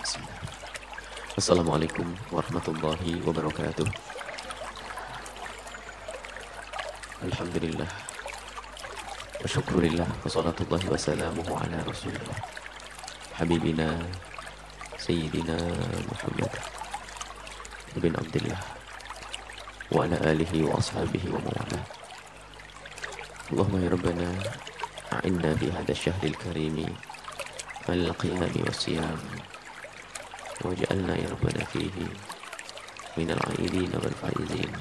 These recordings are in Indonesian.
Bismillah. Assalamualaikum warahmatullahi wabarakatuh. Alhamdulillah wa syukurillah wa salatullahi wa salamuhu ala rasulillah habibina sayyidina Muhammad bin Abdullah wa ala alihi wa ashabihi wa mawala. Allahumma ya Rabbana a'inna fi hadha syahril karimi al qiyami wa siyam waj'alna ya Rabbana fihi minal aidin wal faizin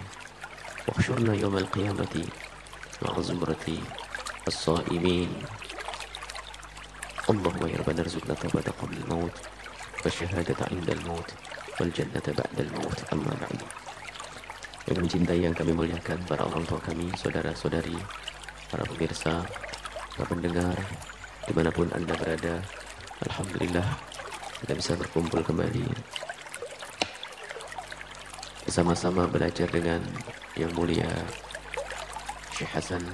واحشرنا يوم القيامة مع زمرة الصائمين. اللهم يا ربنا ارزقنا التوبة قبل الموت والشهادة عند الموت والجنة بعد الموت. أما بعد. Yang mencintai, yang kami muliakan, para orang tua kami, saudara-saudari, para pemirsa, para pendengar, dimanapun Anda berada, Alhamdulillah kita bisa berkumpul kembali bersama-sama belajar dengan yang mulia Syekh Hasan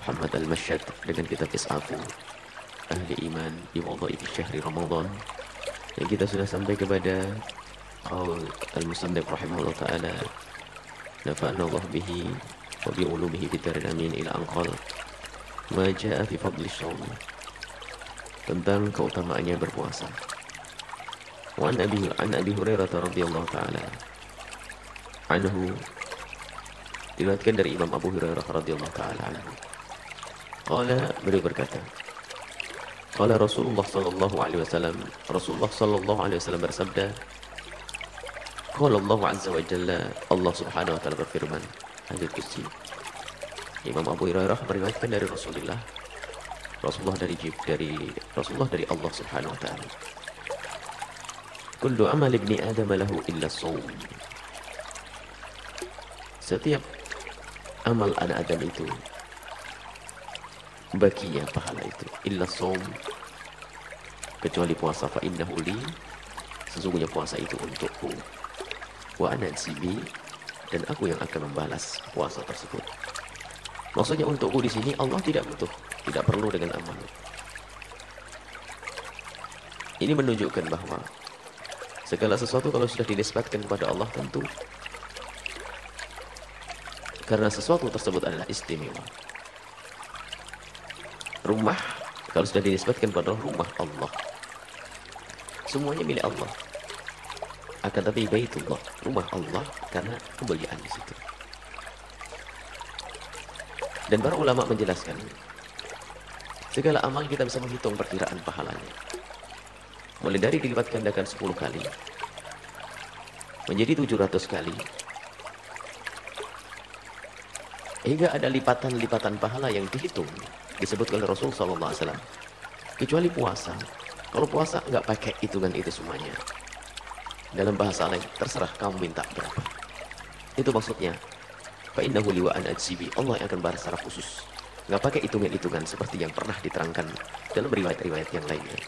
Muhammad Al-Mashhad dengan kitab Is'afu Ahli Iman di Wadhaif Syahri Ramadan, yang kita sudah sampai kepada qaul Al-Musannif rahimahullah ta'ala nafa'ana Allah bihi wa bi ulumihi fitarin amin ila anqal ma ja'a fi fadli syawm, tentang keutamaannya berpuasa. Wa an Abi Hurairah radhiyallahu ta'ala anhu, diriwayatkan dari Imam Abu Hurairah radhiyallahu taala anhu. Qala, beliau berkata, qala Rasulullah sallallahu alaihi wasallam, Rasulullah sallallahu alaihi wasallam bersabda, qala Allah azza wa jalla, Allah subhanahu wa taala berfirman, hadits qudsi. Imam Abu Hurairah meriwayatkan dari Rasulullah dari Allah subhanahu wa taala. Kullu amal ibni Adam lahu illa as-shawm. Setiap amal anak Adam itu baginya pahala itu illa shaum, kecuali puasa. Fa innahu li, sesungguhnya puasa itu untukku, wa ana ajzibi, dan aku yang akan membalas puasa tersebut. Maksudnya untukku di sini Allah tidak butuh, tidak perlu dengan amal. Ini menunjukkan bahwa segala sesuatu kalau sudah dinisbatkan kepada Allah, tentu karena sesuatu tersebut adalah istimewa. Rumah kalau sudah dinisbatkan pada rumah Allah, semuanya milik Allah. Akan tapi Baitullah, rumah Allah, karena kemuliaan di situ. Dan para ulama menjelaskan, segala amal kita bisa menghitung perkiraan pahalanya. Mulai dari dilipat gandakan 10 kali menjadi 700 kali, hingga ada lipatan-lipatan pahala yang dihitung, disebutkan oleh Rasul SAW. Kecuali puasa. Kalau puasa nggak pakai hitungan itu semuanya. Dalam bahasa lain, terserah kamu minta berapa. Itu maksudnya. Fa innahu li wa ana ajzibi, Allah yang akan balas secara khusus. Nggak pakai hitungan-hitungan seperti yang pernah diterangkan dalam riwayat-riwayat yang lainnya.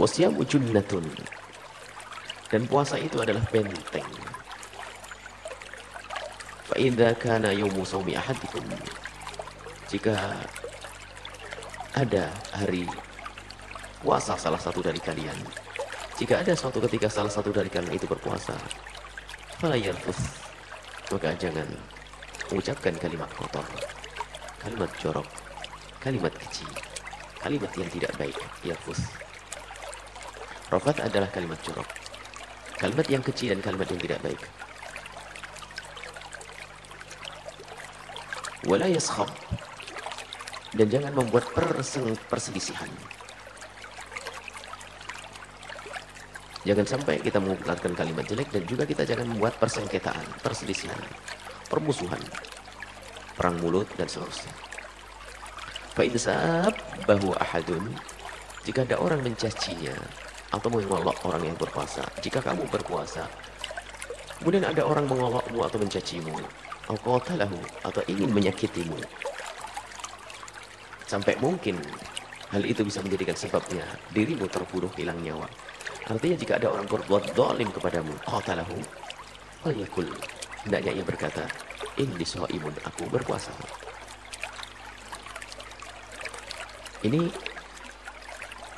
Wasyamu junnatun, dan puasa itu adalah benteng. Fa'idha kana yawmu sawmi ahadikum, jika ada hari puasa salah satu dari kalian, jika ada suatu ketika salah satu dari kalian itu berpuasa, fala yarfuth, maka jangan mengucapkan kalimat kotor, kalimat jorok, kalimat keji, kalimat yang tidak baik. Yarfuth, rafat adalah kalimat jorok, kalimat yang keji dan kalimat yang tidak baik. Wala yaskhab, dan jangan membuat perselisihan. Jangan sampai kita mengucapkan kalimat jelek, dan juga kita jangan membuat persengketaan, perselisihan, permusuhan, perang mulut dan seterusnya. Fa idzab bahwa ahadun, jika ada orang mencacinya atau mengolok orang yang berpuasa, jika kamu berpuasa kemudian ada orang mengolokmu atau mencacimu, atau ingin menyakitimu, sampai mungkin hal itu bisa menjadikan sebabnya dirimu terbunuh, hilang nyawa. Artinya jika ada orang berbuat zalim kepadamu, qatalahu, fayaqul, hendaknya ia berkata, inni shaimun, aku berpuasa. Ini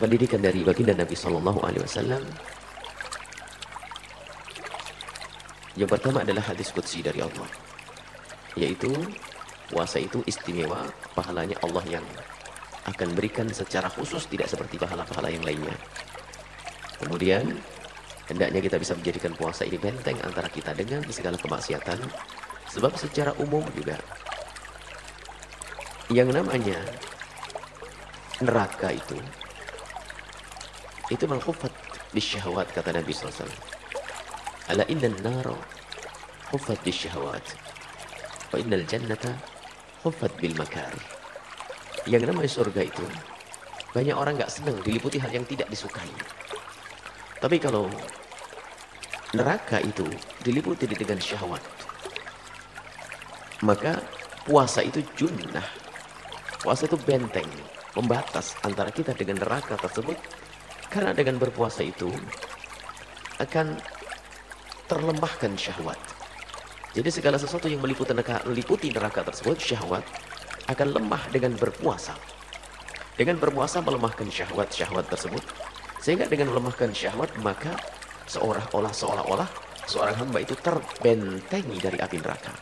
pendidikan dari baginda Nabi Sallallahu Alaihi Wasallam. Yang pertama adalah hadis qudsi dari Allah, yaitu puasa itu istimewa, pahalanya Allah yang akan berikan secara khusus, tidak seperti pahala-pahala yang lainnya. Kemudian hendaknya kita bisa menjadikan puasa ini benteng antara kita dengan segala kemaksiatan, sebab secara umum juga yang namanya neraka itu menghuffat bisyahwat, kata Nabi SAW. Ala innan nara huffat bisyahwat wa innal jannata huffat bil makarih. Yang namanya surga itu banyak orang gak senang diliputi hal yang tidak disukai. Tapi kalau neraka itu diliputi dengan syahwat, maka puasa itu junnah. Puasa itu benteng, membatas antara kita dengan neraka tersebut. Karena dengan berpuasa itu akan terlemahkan syahwat. Jadi segala sesuatu yang meliputi neraka tersebut, syahwat, akan lemah dengan berpuasa. Dengan berpuasa melemahkan syahwat tersebut. Sehingga dengan melemahkan syahwat, maka seolah-olah seorang hamba itu terbentengi dari api neraka.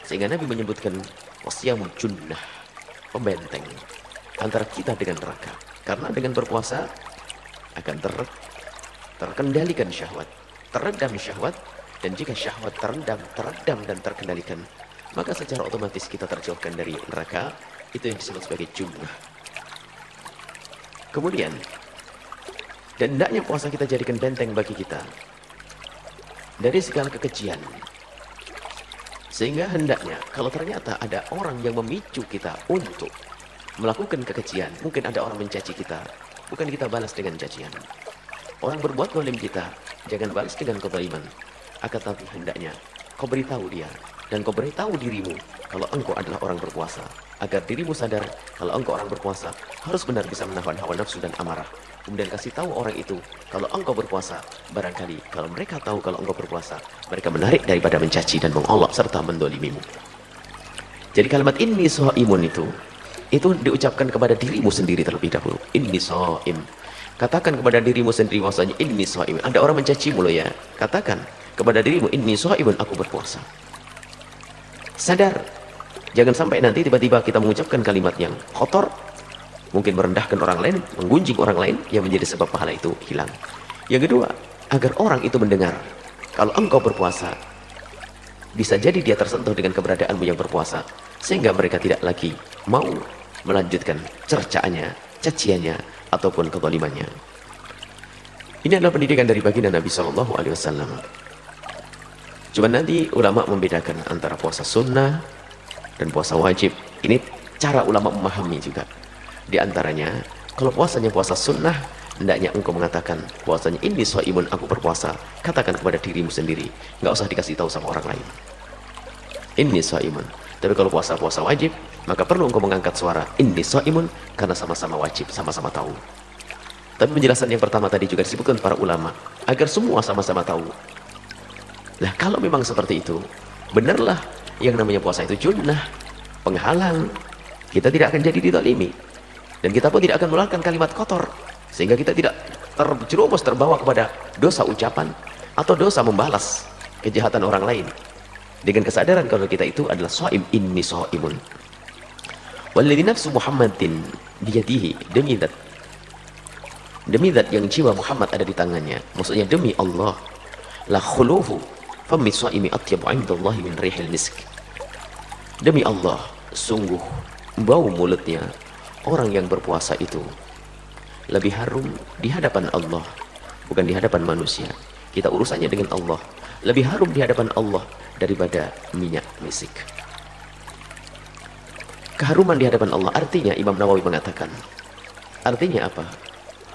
Sehingga Nabi menyebutkan wasyamu junnah, pembenteng antara kita dengan neraka. Karena dengan berpuasa akan terkendalikan syahwat, teredam syahwat, dan jika syahwat teredam dan terkendalikan, maka secara otomatis kita terjauhkan dari neraka. Itu yang disebut sebagai junnah. Kemudian, dan hendaknya puasa kita jadikan benteng bagi kita dari segala kekejian. Sehingga hendaknya kalau ternyata ada orang yang memicu kita untuk melakukan kekejian, mungkin ada orang mencaci kita, bukan kita balas dengan cacian. Orang berbuat zalim kita, jangan balas dengan kezaliman. Akan tapi hendaknya kau beritahu dia, dan kau beritahu dirimu kalau engkau adalah orang berpuasa, agar dirimu sadar kalau engkau orang berpuasa harus benar bisa menahan hawa nafsu dan amarah. Kemudian kasih tahu orang itu kalau engkau berpuasa, barangkali kalau mereka tahu kalau engkau berpuasa, mereka menarik daripada mencaci dan mengolok serta mendolimimu. Jadi kalimat inni shaimun itu diucapkan kepada dirimu sendiri terlebih dahulu. Inni shaim. Katakan kepada dirimu sendiri bahwasanya inni shaim. Ada orang mencacimu loh ya. Katakan kepada dirimu inni shaimun, aku berpuasa. Sadar. Jangan sampai nanti tiba-tiba kita mengucapkan kalimat yang kotor, mungkin merendahkan orang lain, menggunjing orang lain, yang menjadi sebab pahala itu hilang. Yang kedua, agar orang itu mendengar kalau engkau berpuasa, bisa jadi dia tersentuh dengan keberadaanmu yang berpuasa, sehingga mereka tidak lagi mau melanjutkan cercaannya, caciannya, ataupun kezalimannya. Ini adalah pendidikan dari baginda Nabi Sallallahu Alaihi Wasallam. Cuma nanti ulama membedakan antara puasa sunnah dan puasa wajib. Ini cara ulama memahami juga. Di antaranya, kalau puasanya puasa sunnah, hendaknya engkau mengatakan puasanya inni shaimun, aku berpuasa. Katakan kepada dirimu sendiri, nggak usah dikasih tahu sama orang lain. Inni shaimun. Tapi kalau puasa wajib, maka perlu engkau mengangkat suara inni shaimun, karena sama-sama wajib, sama-sama tahu. Tapi penjelasan yang pertama tadi juga disebutkan para ulama agar semua sama-sama tahu. Nah, kalau memang seperti itu, benarlah yang namanya puasa itu junnah, penghalang. Kita tidak akan jadi dizalimi, dan kita pun tidak akan mengeluarkan kalimat kotor, sehingga kita tidak terjerumus terbawa kepada dosa ucapan atau dosa membalas kejahatan orang lain. Dengan kesadaran kalau kita itu adalah shaim, inni shaimun. Walladzi nafsu Muhammadin biyadihi, demi zat yang jiwa Muhammad ada di tangannya, maksudnya demi Allah, la khulufu fammi shaimi atyabu 'indallahi min rihil misk. Demi Allah, sungguh bau mulutnya orang yang berpuasa itu lebih harum di hadapan Allah, bukan di hadapan manusia. Kita urusannya dengan Allah, lebih harum di hadapan Allah daripada minyak misik. Keharuman di hadapan Allah, artinya Imam Nawawi mengatakan, artinya apa?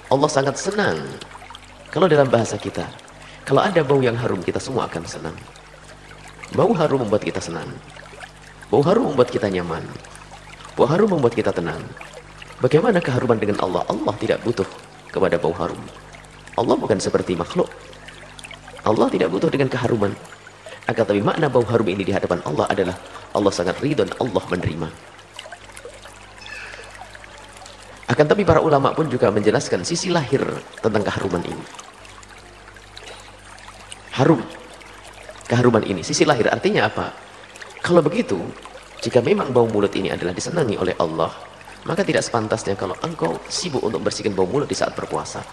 Allah sangat senang kalau dalam bahasa kita, kalau ada bau yang harum, kita semua akan senang. Bau harum membuat kita senang, bau harum membuat kita nyaman, bau harum membuat kita tenang. Bagaimana keharuman dengan Allah? Allah tidak butuh kepada bau harum. Allah bukan seperti makhluk. Allah tidak butuh dengan keharuman. Akan tapi makna bau harum ini di hadapan Allah adalah Allah sangat ridho dan Allah menerima. Akan tapi para ulama pun juga menjelaskan sisi lahir tentang keharuman ini. Harum. Keharuman ini, sisi lahir artinya apa? Kalau begitu, jika memang bau mulut ini adalah disenangi oleh Allah, maka tidak sepantasnya kalau engkau sibuk untuk bersihkan bau mulut di saat berpuasa.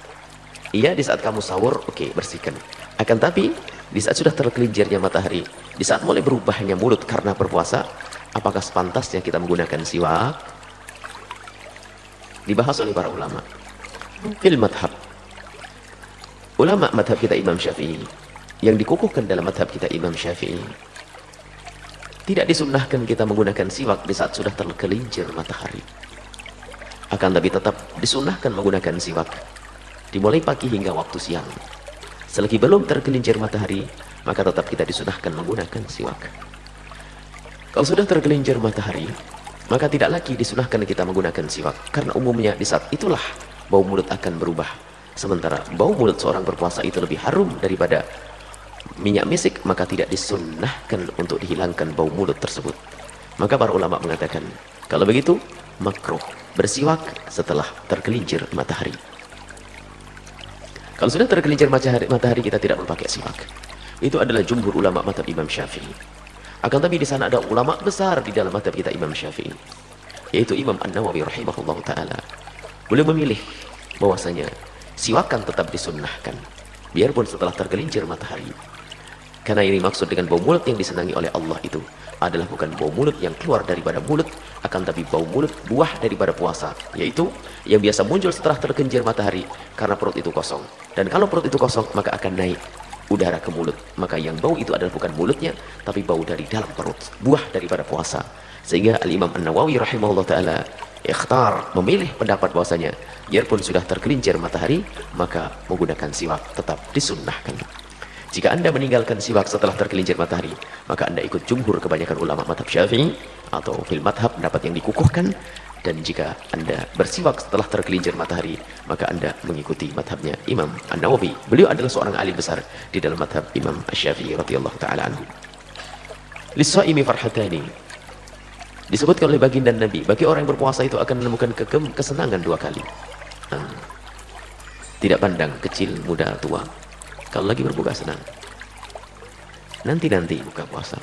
Iya, di saat kamu sahur, oke, bersihkan. Akan tapi, di saat sudah tergelincirnya matahari, di saat mulai berubahnya mulut karena berpuasa, apakah sepantasnya kita menggunakan siwak? Dibahas oleh para ulama. Fil madhab. Ulama madhab kita Imam Syafi'i, yang dikukuhkan dalam madhab kita Imam Syafi'i, tidak disunnahkan kita menggunakan siwak di saat sudah tergelincir matahari. Akan tapi tetap disunnahkan menggunakan siwak dimulai pagi hingga waktu siang. Selagi belum tergelincir matahari, maka tetap kita disunahkan menggunakan siwak. Kalau sudah tergelincir matahari, maka tidak lagi disunahkan kita menggunakan siwak, karena umumnya di saat itulah bau mulut akan berubah. Sementara bau mulut seorang berpuasa itu lebih harum daripada minyak misik, maka tidak disunnahkan untuk dihilangkan bau mulut tersebut. Maka para ulama mengatakan, kalau begitu makruh bersiwak setelah tergelincir matahari. Kalau sudah tergelincir matahari kita tidak memakai siwak. Itu adalah jumhur ulama mazhab Imam Syafi'i. Akan tapi di sana ada ulama besar di dalam mazhab kita Imam Syafi'i, yaitu Imam An-Nawawi rahimahullah taala. Beliau memilih bahwasanya siwakan tetap disunnahkan biarpun setelah tergelincir matahari. Karena ini maksud dengan bau mulut yang disenangi oleh Allah itu adalah bukan bau mulut yang keluar daripada mulut, akan tapi bau mulut buah daripada puasa, yaitu yang biasa muncul setelah tergelincir matahari karena perut itu kosong. Dan kalau perut itu kosong, maka akan naik udara ke mulut. Maka yang bau itu adalah bukan mulutnya, tapi bau dari dalam perut, buah daripada puasa. Sehingga Al-Imam An-Nawawi rahimahullah ta'ala ikhtar, memilih pendapat bahwasanya biarpun sudah tergelincir matahari, maka menggunakan siwak tetap disunnahkan. Jika anda meninggalkan siwak setelah tergelincir matahari, maka anda ikut jumhur kebanyakan ulama mazhab Syafi'i atau fil madhab, pendapat yang dikukuhkan. Dan jika anda bersiwak setelah tergelincir matahari, maka anda mengikuti madhabnya Imam An-Nawawi. Beliau adalah seorang alim besar di dalam madhab Imam Asy-Syafi'i radhiyallahu ta'ala anhu. Lis-shaimi farhatani, disebutkan oleh baginda Nabi, bagi orang yang berpuasa itu akan menemukan kesenangan dua kali. Tidak pandang kecil, muda, tua. Kalau lagi berbuka senang. Nanti buka puasa.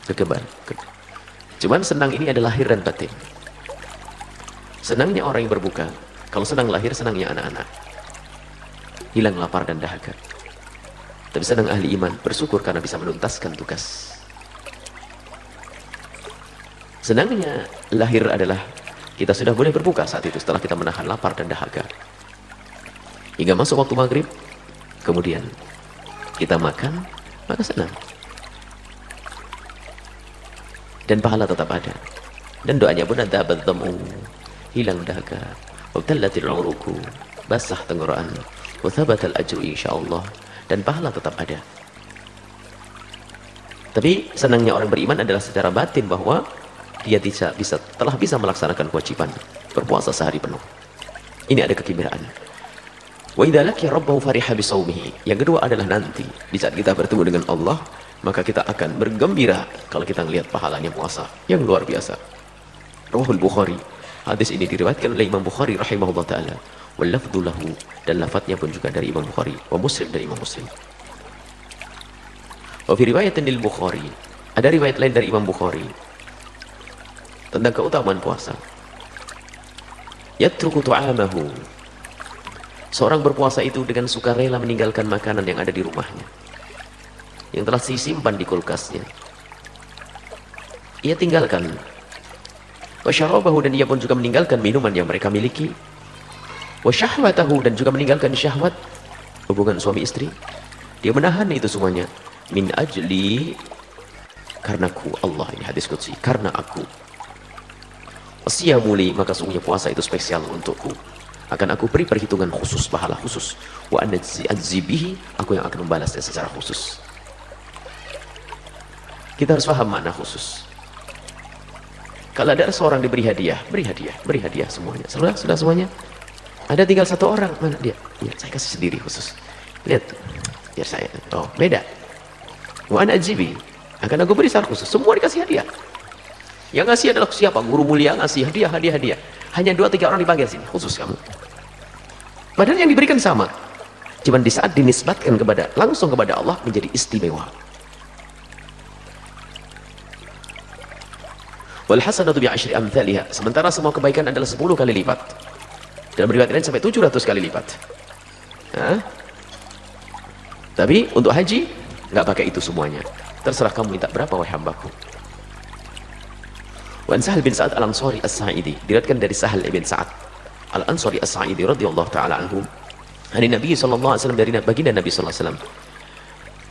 Kekebar. Cuman senang ini adalah lahir dan batin. Senangnya orang yang berbuka, kalau senang lahir, senangnya anak-anak. Hilang lapar dan dahaga. Tapi senang ahli iman, bersyukur karena bisa menuntaskan tugas. Senangnya lahir adalah kita sudah boleh berbuka saat itu setelah kita menahan lapar dan dahaga. Hingga masuk waktu maghrib, kemudian kita makan, maka senang. Dan pahala tetap ada. Dan doanya pun ada, badzamu, hilang dahaga, wabtallatil uruku, basah tenggorokan, wa thabatal ajru insyaallah, dan pahala tetap ada. Tapi senangnya orang beriman adalah secara batin bahwa dia telah bisa melaksanakan kewajiban berpuasa sehari penuh. Ini ada kegembiraan. Wa idza laqiya rabbahu fariha bisawmihi. Yang kedua adalah nanti di saat kita bertemu dengan Allah, maka kita akan bergembira kalau kita melihat pahalanya puasa yang luar biasa. Rawahul Bukhari. Hadis ini diriwayatkan oleh Imam Bukhari rahimahullah taala. Wal lafdhu lahu, dan lafadznya pun juga dari Imam Bukhari, wa Muslim dari Imam Muslim. Wa fi riwayatin lil Bukhari, ada riwayat lain dari Imam Bukhari tentang keutamaan puasa. Yatruku tu'amahu, seorang berpuasa itu dengan sukarela meninggalkan makanan yang ada di rumahnya, yang telah disimpan di kulkasnya. Ia tinggalkan. Wa syarabahu, dan ia pun juga meninggalkan minuman yang mereka miliki. Wa syahwatahu, dan juga meninggalkan syahwat, hubungan suami istri. Dia menahan itu semuanya. Min ajli, karenaku, Allah, ini hadis qudsi, karena aku. Wasiyamuli, maka sungguhnya puasa itu spesial untukku. Akan aku beri perhitungan khusus, pahala khusus. Wa anzibihi, aku yang akan membalasnya secara khusus. Kita harus paham makna khusus. Kalau ada seorang diberi hadiah, beri hadiah semuanya. Sudah semuanya. Ada tinggal satu orang, mana dia? Ya, saya kasih sendiri khusus. Lihat, biar saya. Oh, beda. Wa anzibi, akan aku beri secara khusus. Semua dikasih hadiah. Yang ngasih adalah siapa? Guru mulia ngasih hadiah. Hanya 2-3 orang dipanggil sini, khusus kamu. Padahal yang diberikan sama. Cuman di saat dinisbatkan langsung kepada Allah menjadi istimewa. Wal hasanatu bi 'asyri amthaliha. Sementara semua kebaikan adalah 10 kali lipat. Dalam riwayat lain sampai 700 kali lipat. Hah? Tapi untuk haji nggak pakai itu semuanya. Terserah kamu minta berapa wahai hambaku. Wan Sahal bin Sa'ad Al-Ansari As-Sa'idi, diriwayatkan dari Sahal bin Sa'ad Al-Ansari As-Sa'idi radhiyallahu taala anhu, dari Nabi sallallahu alaihi wasallam, dari baginda Nabi sallallahu alaihi wasallam.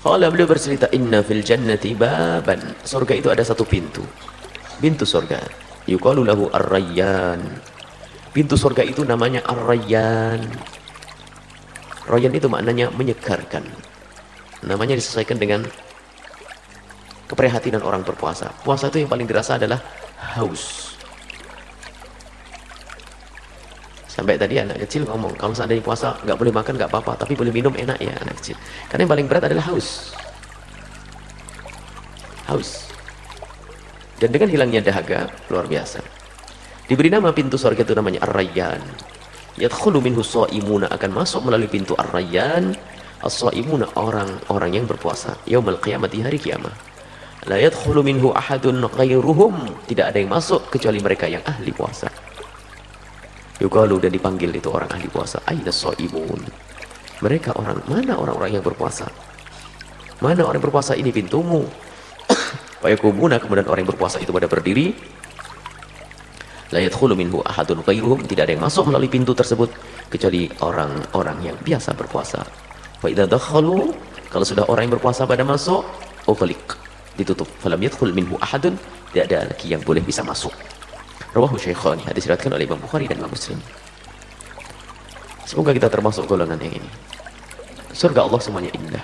Qala, beliau bercerita, inna fil jannati baban. Surga itu ada satu pintu. Pintu surga. Yuqalu lahu Ar-Rayyan. Pintu surga itu namanya Ar-Rayyan. Rayyan itu maknanya menyegarkan. Namanya disesuaikan dengan keprihatinan orang berpuasa. Puasa itu yang paling dirasa adalah haus. Sampai tadi anak kecil ngomong, kalau seandainya puasa nggak boleh makan nggak apa-apa, tapi boleh minum enak ya anak kecil. Karena yang paling berat adalah haus. Haus. Dan dengan hilangnya dahaga, luar biasa. Diberi nama pintu surga itu namanya Ar-Rayyan. Yadkhulu minhu shaimuna, akan masuk melalui pintu Ar-Rayyan as-shaimuna, orang-orang yang berpuasa. Yaumul qiyamah, di hari kiamat. La yadkhulu minhu ahadun ghairuhum, tidak ada yang masuk kecuali mereka yang ahli puasa. Yuqalu, dan dipanggil itu orang ahli puasa, aina shaimun. Mereka mana orang-orang yang berpuasa? Mana orang yang berpuasa, ini pintumu. Fayaqumuna, kemudian orang yang berpuasa itu pada berdiri. La yadkhulu minhu ahadun ghairuhum, tidak ada yang masuk melalui pintu tersebut kecuali orang-orang yang biasa berpuasa. Fa idza dakhalu, kalau sudah orang yang berpuasa pada masuk, ughliq, ditutup. Falam yadkhul minhu ahadun, tidak ada lagi yang boleh bisa masuk. Rawahu Syaikhani, hadis diriwayatkan oleh Imam Bukhari dan Imam Muslim. Semoga kita termasuk golongan yang ini. Surga Allah semuanya indah.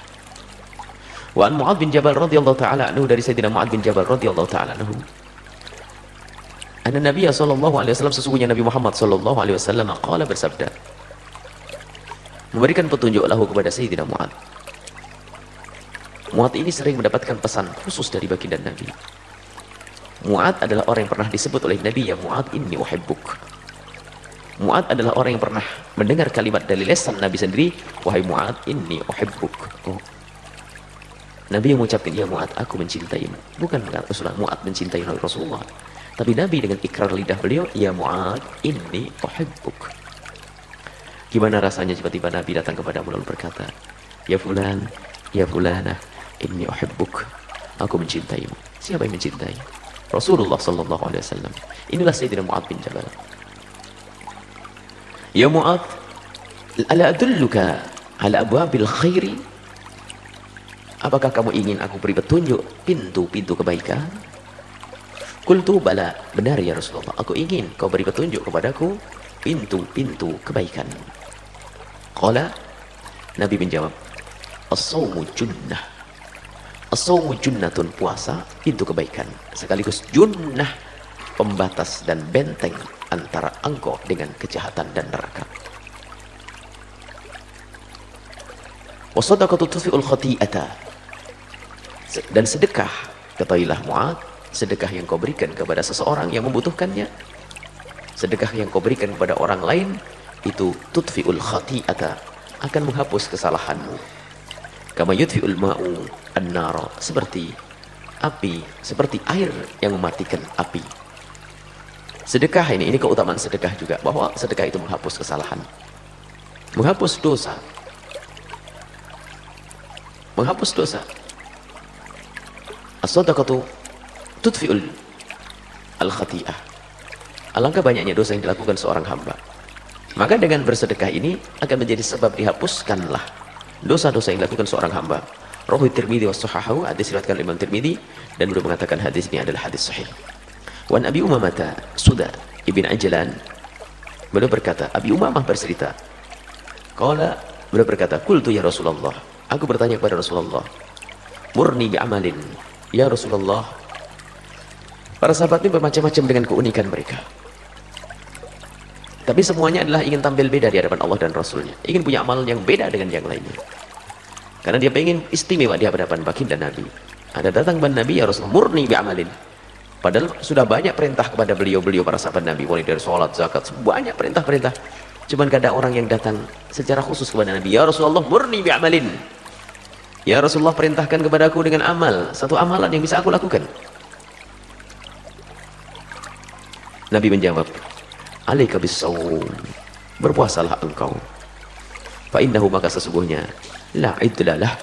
Wa an Mu'adz bin Jabal radhiyallahu taala anhu, dari Sayyidina Mu'adz bin Jabal radhiyallahu taala anhu, anna Nabi sallallahu alaihi wasallam, sesungguhnya Nabi Muhammad sallallahu alaihi wasallam qala, bersabda, memberikan petunjuk lahu kepada Sayyidina Mu'adz. Mu'adz ini sering mendapatkan pesan khusus dari baginda Nabi. Mu'adz adalah orang yang pernah disebut oleh Nabi, ya Mu'adz inni uhibbuk. Mu'adz adalah orang yang pernah mendengar kalimat dari lisan Nabi sendiri, wahai Mu'adz inni uhibbuk. Oh. Nabi yang mengucapkan, ya Mu'adz, aku mencintaimu. Bukan Rasulullah Mu'adz mencintai Rasulullah, tapi Nabi dengan ikrar lidah beliau, ya Mu'adz inni uhibbuk. Gimana rasanya tiba-tiba Nabi datang kepadamu lalu berkata, ya fulan, ya fulanah, inni uhibbuk, aku mencintaimu. Siapa yang mencintai? Rasulullah sallallahu alaihi wasallam. Inilah Sayyidina Mu'adz bin Jabal. Ya Mu'adz, ala adulluka ala abwabil khairi? Apakah kamu ingin aku beri petunjuk pintu-pintu kebaikan? Qultu bala, benar ya Rasulullah, aku ingin kau beri petunjuk kepadaku pintu-pintu kebaikan. Qala, Nabi menjawab, as-sawmu junnah. As-sawmu junnatun, puasa pintu kebaikan, sekaligus junnah, pembatas dan benteng antara engkau dengan kejahatan dan neraka. Wa sadaqatu tudfi'ul khati'ata, dan sedekah, ketahuilah Mu'adz, sedekah yang kau berikan kepada seseorang yang membutuhkannya, sedekah yang kau berikan kepada orang lain, itu tudfi'ul khati'ata, akan menghapus kesalahanmu. Kama yudfi'ul ma'u an-nara, seperti api, seperti air yang mematikan api. Sedekah ini keutamaan sedekah juga, bahwa sedekah itu menghapus kesalahan, menghapus dosa, menghapus dosa. As-sadaqatu tudfi'ul al-khati'ah. Alangkah banyaknya dosa yang dilakukan seorang hamba, maka dengan bersedekah ini akan menjadi sebab dihapuskanlah dosa-dosa yang dilakukan seorang hamba. Rawahu Tirmidzi wa sahahahu, hadis diriwayatkan Imam Tirmidzi dan beliau mengatakan hadis ini adalah hadis sahih. Wa an Abi Umamah Suda ibn Ajlan, beliau berkata, Abi Umamah bercerita, qala, beliau berkata, qultu ya Rasulullah, aku bertanya kepada Rasulullah, murni bi amalin, ya Rasulullah. Para sahabat ini bermacam-macam dengan keunikan mereka, tapi semuanya adalah ingin tampil beda di hadapan Allah dan Rasulnya, ingin punya amal yang beda dengan yang lainnya, karena dia ingin istimewa di hadapan baginda Nabi. Ada datang kepada Nabi, ya Rasulullah, murni bi amalin, Padahal sudah banyak perintah kepada beliau para sahabat Nabi, mulai dari sholat, zakat, banyak perintah-perintah. Cuman gak ada orang yang datang secara khusus kepada Nabi, ya Rasulullah murni bi'amalin, ya Rasulullah perintahkan kepadaku dengan amal, satu amalan yang bisa aku lakukan. Nabi menjawab, alaika bis-shaum, berpuasalah engkau, fa innahu, maka sesungguhnya la idlalah,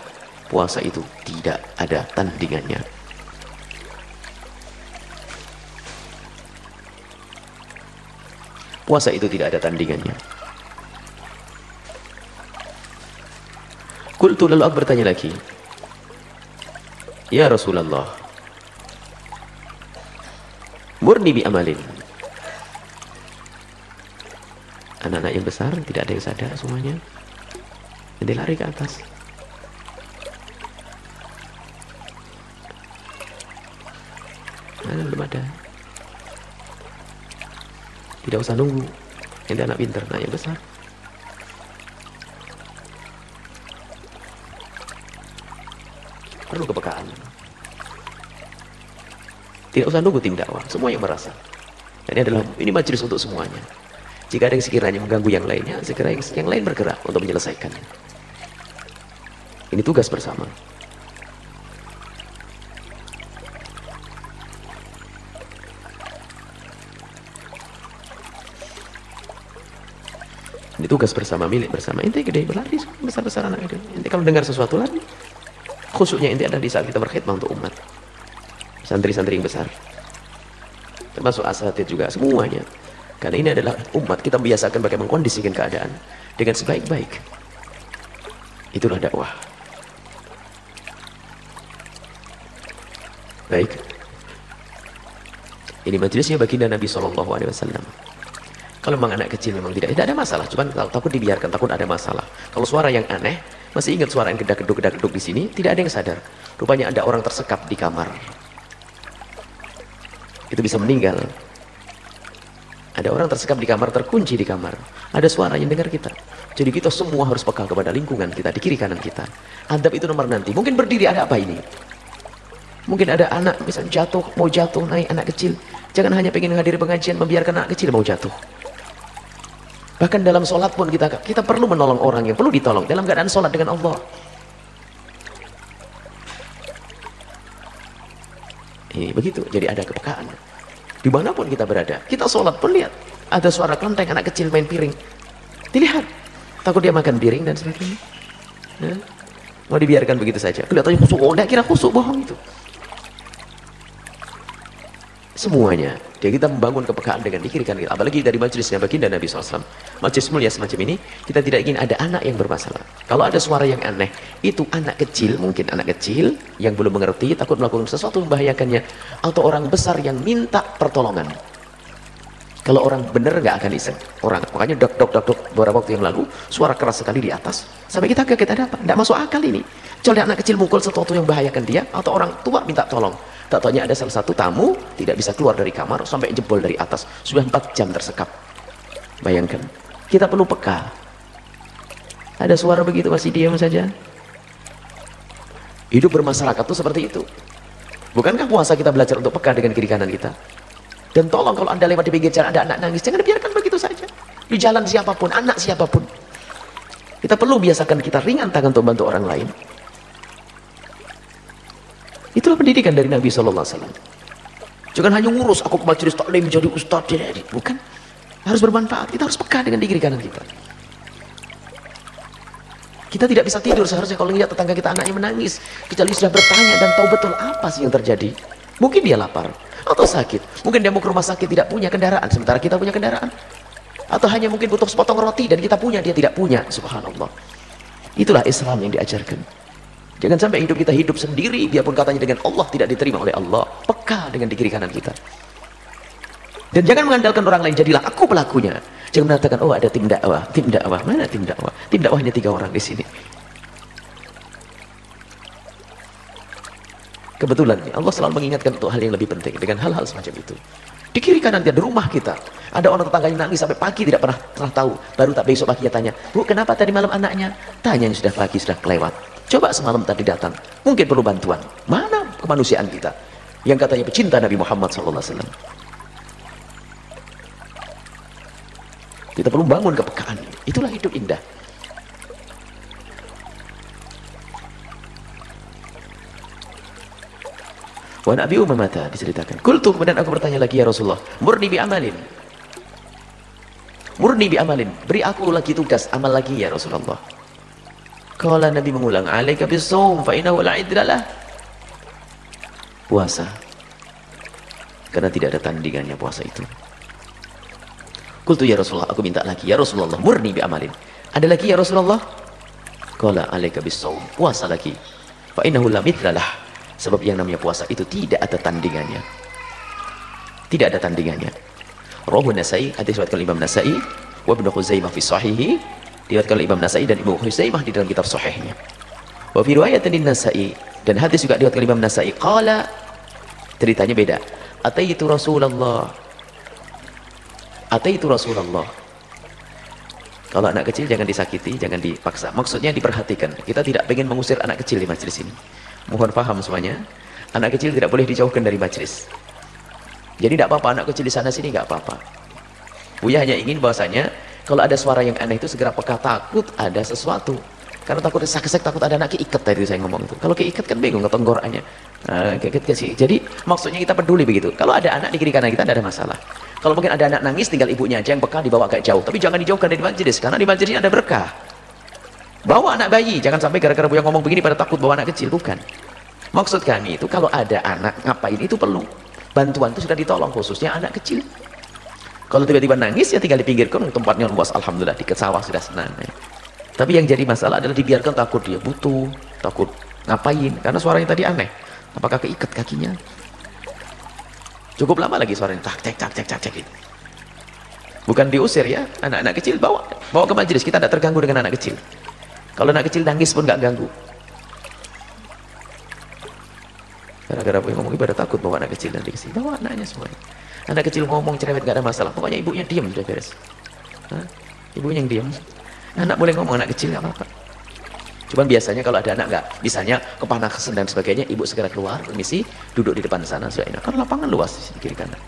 puasa itu tidak ada tandingannya. Puasa itu tidak ada tandingannya. Qultu, lalu aku bertanya lagi, ya Rasulullah, murni bi amalin. Anak-anak yang besar tidak ada yang sadar semuanya. Nanti lari ke atas. Belum ada. Tidak usah nunggu. Ini anak pintar, anak yang besar. Perlu kepekaan. Tidak usah nunggu tim dakwah, semua yang merasa. Ini majelis untuk semuanya. Jika ada yang sekiranya mengganggu yang lainnya, segera yang lain bergerak untuk menyelesaikan. Ini tugas bersama. Ini tugas bersama, milik bersama. Inti gede, berlari besar-besar anak gede. Inti kalau dengar sesuatu lari. Khususnya inti ada di saat kita berkhidmah untuk umat. Santri-santri yang besar. Termasuk asatidz juga, semuanya. Karena ini adalah umat, kita biasakan bagaimana mengkondisikan keadaan dengan sebaik-baik. Itulah dakwah. Baik. Ini majelisnya baginda Nabi SAW. Kalau memang anak kecil memang tidak ada masalah, cuman takut dibiarkan, takut ada masalah. Kalau suara yang aneh, masih ingat suara yang gedak-geduk di sini, tidak ada yang sadar. Rupanya ada orang tersekap di kamar. Itu bisa meninggal. Ada orang tersekap di kamar, terkunci di kamar. Ada suara yang dengar kita. Jadi kita semua harus peka kepada lingkungan kita, di kiri kanan kita. Adab itu nomor nanti. Mungkin berdiri, ada apa ini? Mungkin ada anak, misalnya jatuh, mau jatuh, naik anak kecil. Jangan hanya pengen menghadiri pengajian, membiarkan anak kecil mau jatuh. Bahkan dalam sholat pun kita perlu menolong orang yang perlu ditolong dalam keadaan sholat dengan Allah. Ini begitu, jadi ada kepekaan. Dimanapun kita berada, kita sholat pun lihat. Ada suara kelenteng, anak kecil main piring. Dilihat, takut dia makan piring dan sebagainya. Nah, mau dibiarkan begitu saja. Kelihatannya khusuk, oh enggak, kira khusuk, bohong itu. Semuanya, jadi kita membangun kepekaan dengan dikirikan kita. Apalagi dari majelisnya baginda Nabi SAW. Majelis mulia semacam ini, kita tidak ingin ada anak yang bermasalah. Kalau ada suara yang aneh, itu anak kecil, mungkin anak kecil yang belum mengerti, takut melakukan sesuatu membahayakannya, atau orang besar yang minta pertolongan. Kalau orang benar nggak akan iseng. Orang, makanya dok beberapa waktu yang lalu, suara keras sekali di atas. Sampai kita kaget, ada apa? Nggak masuk akal ini. Coba anak kecil mukul sesuatu yang membahayakan dia, atau orang tua minta tolong. Tak taunya ada salah satu tamu tidak bisa keluar dari kamar sampai jebol dari atas, sudah 4 jam tersekap. Bayangkan, kita perlu peka. Ada suara begitu masih diam saja. Hidup bermasyarakat itu seperti itu. Bukankah puasa kita belajar untuk peka dengan kiri kanan kita? Dan tolong kalau anda lewat di pinggir jalan ada anak nangis, jangan dibiarkan begitu saja. Di jalan siapapun, anak siapapun, kita perlu biasakan kita ringan tangan untuk membantu orang lain. Itulah pendidikan dari Nabi SAW. Jangan hanya ngurus, aku ke majelis taklim menjadi ustaz. Bukan. Harus bermanfaat. Kita harus peka dengan di kiri kanan kita. Kita tidak bisa tidur seharusnya kalau lihat tetangga kita anaknya menangis. Kecuali sudah bertanya dan tahu betul apa sih yang terjadi. Mungkin dia lapar atau sakit. Mungkin dia mau ke rumah sakit tidak punya kendaraan. Sementara kita punya kendaraan. Atau hanya mungkin butuh sepotong roti dan kita punya, dia tidak punya. Subhanallah. Itulah Islam yang diajarkan. Jangan sampai hidup kita hidup sendiri, biarpun katanya dengan Allah tidak diterima oleh Allah. Peka dengan di kiri kanan kita. Dan jangan mengandalkan orang lain, jadilah aku pelakunya. Jangan mengatakan, oh ada tim dakwah. Tim dakwah, mana tim dakwah? Tim dakwah hanya 3 orang di sini. Kebetulan Allah selalu mengingatkan untuk hal yang lebih penting dengan hal-hal semacam itu. Di kiri kanan dia, di rumah kita ada orang tetangganya nangis sampai pagi tidak pernah tahu. Baru tak besok pagi dia tanya, Bu kenapa tadi malam anaknya? Tanya sudah pagi, sudah kelewat. Coba semalam tadi datang, mungkin perlu bantuan. Mana kemanusiaan kita? yang katanya pecinta Nabi Muhammad SAW. Kita perlu bangun kepekaan. Itulah hidup indah. Wa Nabi Umamah diceritakan. Qultu, kemudian aku bertanya lagi, ya Rasulullah, murni bi amalin. Murni bi amalin. Beri aku lagi tugas amal lagi ya Rasulullah. Qala, Nabi mengulang, alaika bis-shaum fa innahu la idlalah. Puasa. Karena tidak ada tandingannya puasa itu. Qultu ya Rasulullah, aku minta lagi ya Rasulullah, murni bi amalin. Ada lagi ya Rasulullah? Qala, alaika bis-shaum. Puasa lagi. Fa innahu la idlalah. Sebab yang namanya puasa itu tidak ada tandingannya. Tidak ada tandingannya. Rawahu Nasai, hadis riwayat Imam Nasai, wa Ibnu Khuzaimah fi sahihi, diriwayatkan oleh Imam Nasai dan Ibnu Khuzaimah di dalam kitab sahihnya. Wa fi riwayatin Nasai, dan hadis juga diriwayatkan Imam Nasai, qala, ceritanya beda. Ataitu Rasulullah. Ataitu Rasulullah. Kalau anak kecil jangan disakiti, jangan dipaksa. Maksudnya diperhatikan. Kita tidak ingin mengusir anak kecil di majelis ini. Mohon paham semuanya. Anak kecil tidak boleh dijauhkan dari majelis. Jadi tidak apa-apa anak kecil di sana sini, nggak apa-apa. Buya hanya ingin bahwasanya kalau ada suara yang aneh itu segera peka, takut ada sesuatu. Karena takut kesek-kesek, takut ada anak keikat tadi saya ngomong itu. Kalau keikat kan bingung ketenggorannya. Nah, jadi maksudnya kita peduli begitu. Kalau ada anak di kiri kanan kita tidak ada masalah. Kalau mungkin ada anak nangis, tinggal ibunya aja yang peka dibawa agak jauh. Tapi jangan dijauhkan dari majelis, karena di majelis ini ada berkah. Bawa anak bayi, jangan sampai gara-gara Buya ngomong begini pada takut bawa anak kecil, bukan. Maksud kami itu kalau ada anak ngapain itu perlu bantuan, itu sudah ditolong, khususnya anak kecil. Kalau tiba-tiba nangis ya tinggal dipinggirkan, tempatnya luas, alhamdulillah, di sawah sudah senang ya. Tapi yang jadi masalah adalah dibiarkan, takut dia butuh, takut ngapain, karena suaranya tadi aneh. Apakah keikat kakinya? Cukup lama lagi suaranya tak cek gitu. Bukan diusir ya, anak-anak kecil bawa ke majelis, kita tidak terganggu dengan anak kecil. Kalau anak kecil nangis pun nggak ganggu. Gara-gara Buya ngomong ibadah takut bawa anak kecil nanti kesini, bawa anaknya semuanya. Anak kecil ngomong cerewet nggak ada masalah, pokoknya ibunya diam sudah beres. Ibunya yang diam. Anak boleh ngomong, anak kecil nggak apa-apa. Cuman biasanya kalau ada anak nggak, misalnya kepanasan dan sebagainya, ibu segera keluar, permisi, duduk di depan sana sudah enak. Karena lapangan luas di kiri kanan.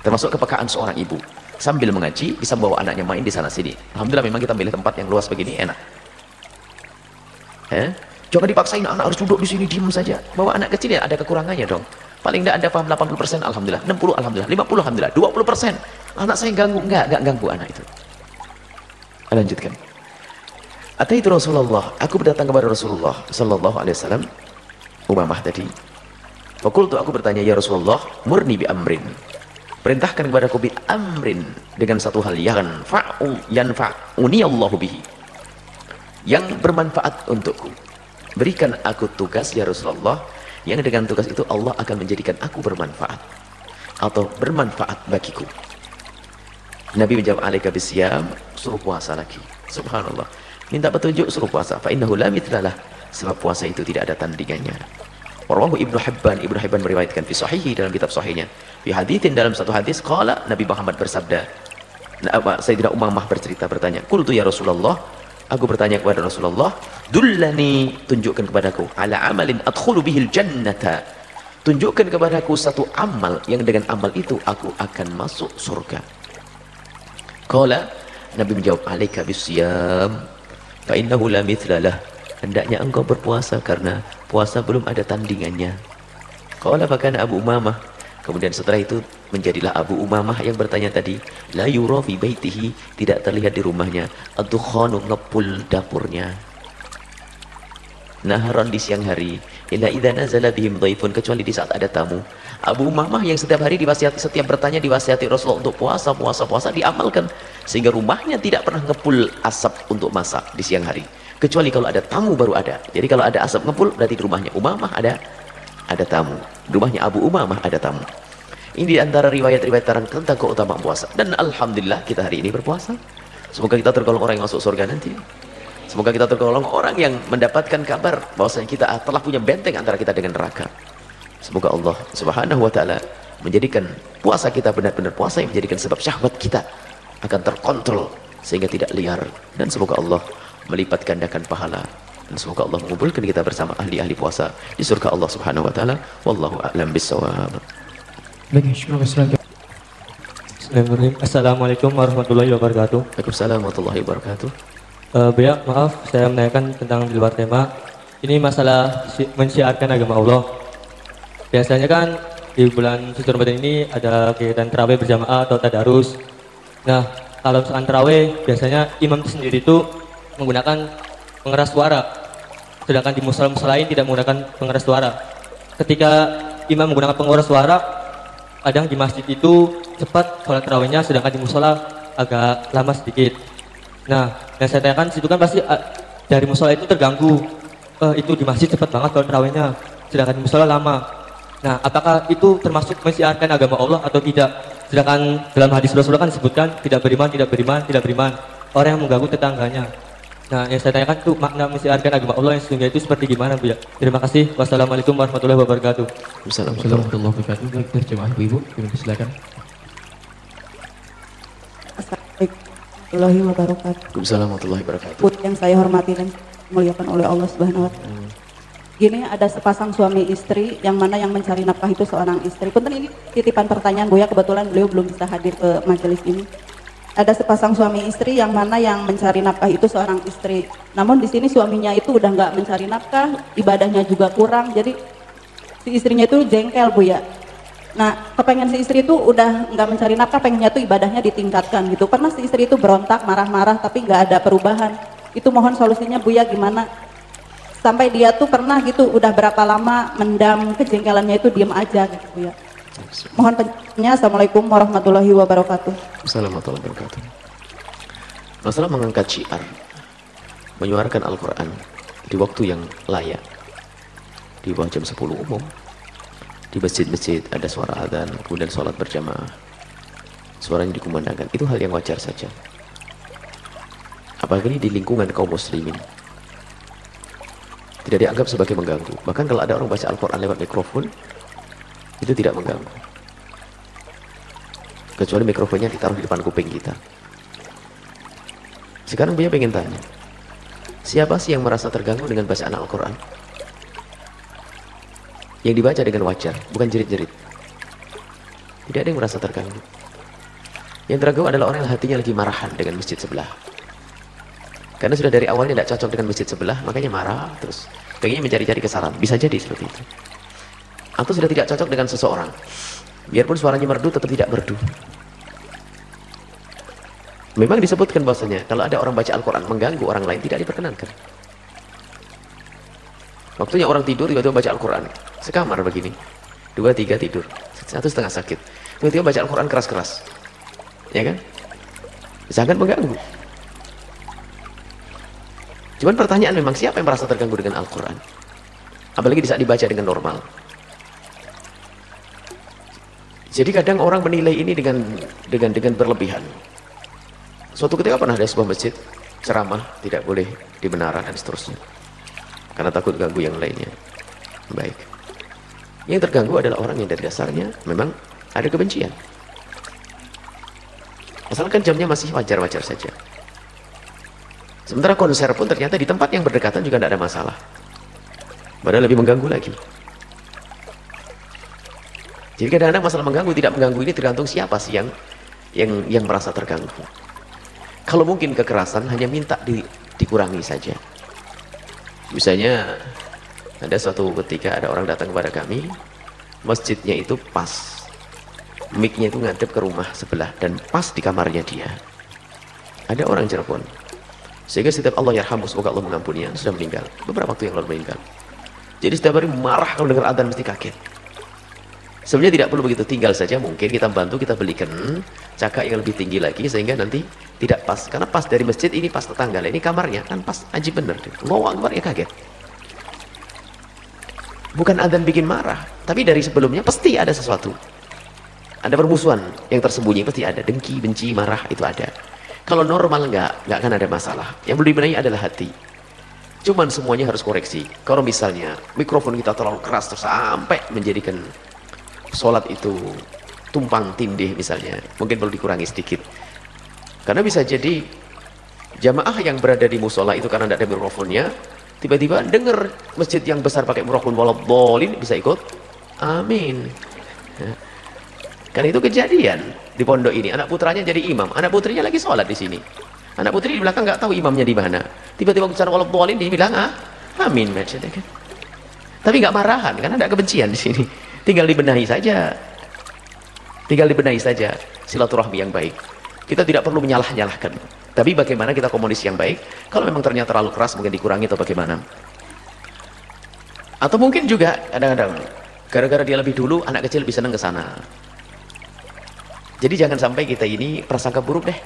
Termasuk kepekaan seorang ibu sambil mengaji bisa membawa anaknya main di sana sini. Alhamdulillah memang kita milih tempat yang luas begini enak. Jangan dipaksain anak harus duduk di sini diam saja. Bawa anak kecil ya ada kekurangannya dong. Paling tidak Anda paham 80%, alhamdulillah, 60 alhamdulillah, 50 alhamdulillah, 20%. Anak saya ganggu, enggak ganggu anak itu. Lanjutkan. Ataitu Rasulullah, aku berdatang kepada Rasulullah sallallahu alaihi wasallam. Umamah tadi. Fakultu, aku bertanya, ya Rasulullah, murni bi amrin. Perintahkan kepadaku bi amrin, dengan satu hal yanfa'uni Allahu bihi, yang bermanfaat untukku. Berikan aku tugas ya Rasulullah, yang dengan tugas itu Allah akan menjadikan aku bermanfaat atau bermanfaat bagiku. Nabi menjawab, alaika bisyam, suruh puasa lagi. Subhanallah, minta petunjuk, suruh puasa. Fa innahu la mitlalah, sebab puasa itu tidak ada tandingannya. Rawahu Ibnu Hibban meriwayatkan fi sahihi, dalam kitab sahihnya. Fi haditsin, dalam satu hadis, qala, Nabi Muhammad bersabda, Sayyidina Umamah bertanya, qultu ya Rasulullah, aku bertanya kepada Rasulullah, dullani, tunjukkan kepadaku, ala amalin adkhulu bihil jannata, tunjukkan kepadaku satu amal yang dengan amal itu aku akan masuk surga. Qala, Nabi menjawab, alaika bisyam fa innahu la mithlalah, hendaknya engkau berpuasa karena puasa belum ada tandingannya. Qala fakana Abu Umamah, kemudian setelah itu menjadilah Abu Umamah yang bertanya tadi, la yura fi baitihi, tidak terlihat di rumahnya, ad-dukhanu, ngepul dapurnya, naharan, di siang hari, illa idza nazala bihim dhaifun, kecuali di saat ada tamu. Abu Umamah yang setiap hari diwasiati, setiap bertanya diwasiati Rasulullah untuk puasa diamalkan, sehingga rumahnya tidak pernah ngepul asap untuk masak di siang hari, kecuali kalau ada tamu baru ada. Jadi kalau ada asap ngepul berarti di rumahnya Umamah ada tamu, di rumahnya Abu Umamah ada tamu. Ini di antara riwayat-riwayat tentang keutamaan puasa. Dan alhamdulillah kita hari ini berpuasa. Semoga kita tergolong orang yang masuk surga nanti. Semoga kita tergolong orang yang mendapatkan kabar bahwasanya kita telah punya benteng antara kita dengan neraka. Semoga Allah Subhanahu wa taala menjadikan puasa kita benar-benar puasa yang menjadikan sebab syahwat kita akan terkontrol sehingga tidak liar, dan semoga Allah melipat gandakan pahala Dan semoga Allah mengumpulkan kita bersama ahli-ahli puasa di surga Allah Subhanahu wa taala. Wallahu a'lam bissawab. Assalamualaikum warahmatullahi wabarakatuh. Waalaikumsalam warahmatullahi wabarakatuh. Beliau, maaf saya menanyakan tentang di luar tema. Ini masalah mensiarkan agama Allah. Biasanya kan di bulan suci Ramadan ini ada kegiatan tarawih berjamaah atau tadarus. Nah, kalau misalkan tarawih biasanya imam itu sendiri itu menggunakan pengeras suara, sedangkan di musola lain tidak menggunakan pengeras suara. Ketika imam menggunakan pengeras suara, kadang di masjid itu cepat sholat tarawihnya, sedangkan di musola agak lama sedikit. Nah, yang saya tanyakan situ kan pasti dari musola itu terganggu. Itu di masjid cepat banget sholat tarawihnya, sedangkan di musola lama. Nah, apakah itu termasuk mensiarkan agama Allah atau tidak? Sedangkan dalam hadis Rasulullah kan disebutkan tidak beriman, tidak beriman, tidak beriman orang yang mengganggu tetangganya. Nah, yang saya tanyakan itu makna mensiarkan agama Allah yang sesungguhnya itu seperti gimana, Bu ya? Terima kasih. Wassalamualaikum warahmatullahi wabarakatuh. Assalamualaikum warahmatullahi wabarakatuh. Terjemah Ibu, silakan. Assalamualaikum wabarakatuh. Waalaikumsalam warahmatullahi wabarakatuh. Yang saya hormati dan muliakan oleh Allah Subhanahu wa taala. Gini, ada sepasang suami istri yang mana yang mencari nafkah itu seorang istri. Punten ini titipan pertanyaan Bu ya, kebetulan beliau belum bisa hadir ke majelis ini. Ada sepasang suami istri yang mana yang mencari nafkah itu seorang istri. Namun di sini suaminya itu udah nggak mencari nafkah, ibadahnya juga kurang, jadi si istrinya itu jengkel Bu ya. Nah, kepengen si istri itu udah nggak mencari nafkah, pengennya tuh ibadahnya ditingkatkan gitu. Pernah si istri itu berontak, marah-marah, tapi nggak ada perubahan. Itu mohon solusinya Bu ya gimana? Sampai dia tuh pernah gitu, udah berapa lama mendam kejengkelannya itu diem aja gitu Bu ya. Mohon penjelasannya. Assalamualaikum warahmatullahi wabarakatuh. Assalamualaikum warahmatullahi wabarakatuh. Masalah mengangkat syiar, menyuarakan Al-Quran di waktu yang layak, di bawah jam 10 umum, di masjid-masjid ada suara adzan, kemudian sholat berjamaah, suaranya dikumandangkan, itu hal yang wajar saja. Apalagi di lingkungan kaum muslimin, tidak dianggap sebagai mengganggu. Bahkan kalau ada orang baca Al-Quran lewat mikrofon, itu tidak mengganggu, kecuali mikrofonnya ditaruh di depan kuping kita. Sekarang Buya pengen tanya, siapa sih yang merasa terganggu dengan bacaan Al-Quran? Yang dibaca dengan wajar, bukan jerit-jerit. Tidak ada yang merasa terganggu. Yang terganggu adalah orang yang hatinya lagi marahan dengan masjid sebelah, karena sudah dari awalnya tidak cocok dengan masjid sebelah, makanya marah terus, pengennya mencari-cari kesalahan. Bisa jadi seperti itu. Atau sudah tidak cocok dengan seseorang, biarpun suaranya merdu tetap tidak merdu. Memang disebutkan bahwasanya kalau ada orang baca Al-Quran mengganggu orang lain, tidak diperkenankan. Waktunya orang tidur, tiba-tiba baca Al-Quran sekamar begini, 2, 3 tidur, 1 setengah sakit, tiba-tiba baca Al-Quran keras-keras, ya kan? Sangat mengganggu. Cuman pertanyaan memang siapa yang merasa terganggu dengan Al-Quran? Apalagi di saat dibaca dengan normal. Jadi kadang orang menilai ini dengan berlebihan. Suatu ketika pernah ada sebuah masjid ceramah tidak boleh di menara dan seterusnya, karena takut ganggu yang lainnya. Baik. Yang terganggu adalah orang yang dari dasarnya memang ada kebencian. Asalkan jamnya masih wajar-wajar saja. Sementara konser pun ternyata di tempat yang berdekatan juga tidak ada masalah. Padahal lebih mengganggu lagi. Jadi kadang-kadang masalah mengganggu tidak mengganggu ini tergantung siapa sih yang merasa terganggu. Kalau mungkin kekerasan hanya minta dikurangi saja. Misalnya ada suatu ketika ada orang datang kepada kami, masjidnya itu pas, mic-nya itu ngadep ke rumah sebelah dan pas di kamarnya dia. Ada orang Cirebon, sehingga setiap Allah yarhamu, semoga Allah mengampuninya, sudah meninggal beberapa waktu yang lalu meninggal. Jadi setiap hari marah kalau dengar adzan mesti kaget. Sebenarnya tidak perlu begitu, tinggal saja mungkin kita bantu, kita belikan cakak yang lebih tinggi lagi sehingga nanti tidak pas, karena pas dari masjid ini pas tetangga, ini kamarnya kan pas, aji bener. Allahu Akbar, ya kaget. Bukan adzan bikin marah, tapi dari sebelumnya pasti ada sesuatu, ada permusuhan yang tersembunyi, pasti ada dengki, benci, marah, itu ada. Kalau normal nggak akan ada masalah. Yang perlu dibenahi adalah hati. Cuman semuanya harus koreksi. Kalau misalnya mikrofon kita terlalu keras terus sampai menjadikan sholat itu tumpang tindih misalnya, mungkin perlu dikurangi sedikit. Karena bisa jadi jamaah yang berada di musola itu karena tidak ada mikrofonnya, Tiba-tiba dengar masjid yang besar pakai murokun waladhdallin bisa ikut amin. Ya. Karena itu kejadian di pondok ini, anak putranya jadi imam, anak putrinya lagi sholat di sini. Anak putri di belakang nggak tahu imamnya di mana. Tiba-tiba bicara waladhdallin dia bilang amin, maksudnya kan. Tapi nggak marahan, karena ada kebencian di sini. Tinggal dibenahi saja. Tinggal dibenahi saja silaturahmi yang baik. Kita tidak perlu menyalah-nyalahkan. Tapi bagaimana kita komunikasi yang baik? Kalau memang ternyata terlalu keras mungkin dikurangi atau bagaimana? Atau mungkin juga kadang-kadang gara-gara dia lebih dulu, anak kecil lebih senang ke sana. Jadi jangan sampai kita ini prasangka buruk deh.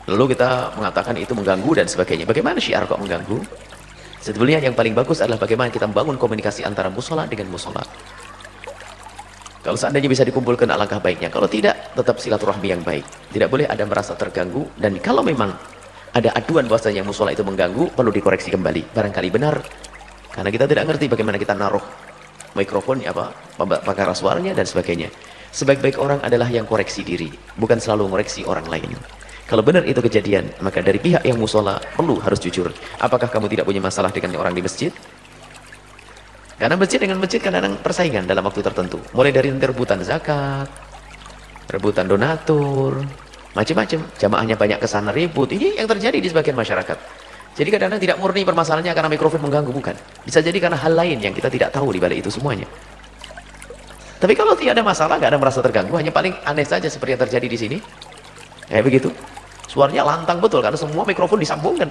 Lalu kita mengatakan itu mengganggu dan sebagainya. Bagaimana syiar kok mengganggu? Sebetulnya yang paling bagus adalah bagaimana kita membangun komunikasi antara musola dengan musola. Kalau seandainya bisa dikumpulkan alangkah baiknya. Kalau tidak, tetap silaturahmi yang baik. Tidak boleh ada merasa terganggu. Dan kalau memang ada aduan bahwasanya musola itu mengganggu, perlu dikoreksi kembali. Barangkali benar. Karena kita tidak ngerti bagaimana kita naruh mikrofon, pengeras suaranya dan sebagainya. Sebaik-baik orang adalah yang koreksi diri, bukan selalu ngoreksi orang lain. Kalau benar itu kejadian, maka dari pihak yang musola perlu harus jujur. Apakah kamu tidak punya masalah dengan orang di masjid? Karena masjid dengan masjid kadang-kadang persaingan dalam waktu tertentu. Mulai dari nanti rebutan zakat, rebutan donatur, macam-macam. Jamaahnya banyak kesana ribut. Ini yang terjadi di sebagian masyarakat. Jadi kadang-kadang tidak murni permasalahannya karena mikrofon mengganggu, bukan. Bisa jadi karena hal lain yang kita tidak tahu di balik itu semuanya. Tapi kalau tidak ada masalah, nggak ada merasa terganggu, hanya paling aneh saja seperti yang terjadi di sini. Kayak begitu. Suaranya lantang betul karena semua mikrofon disambungkan.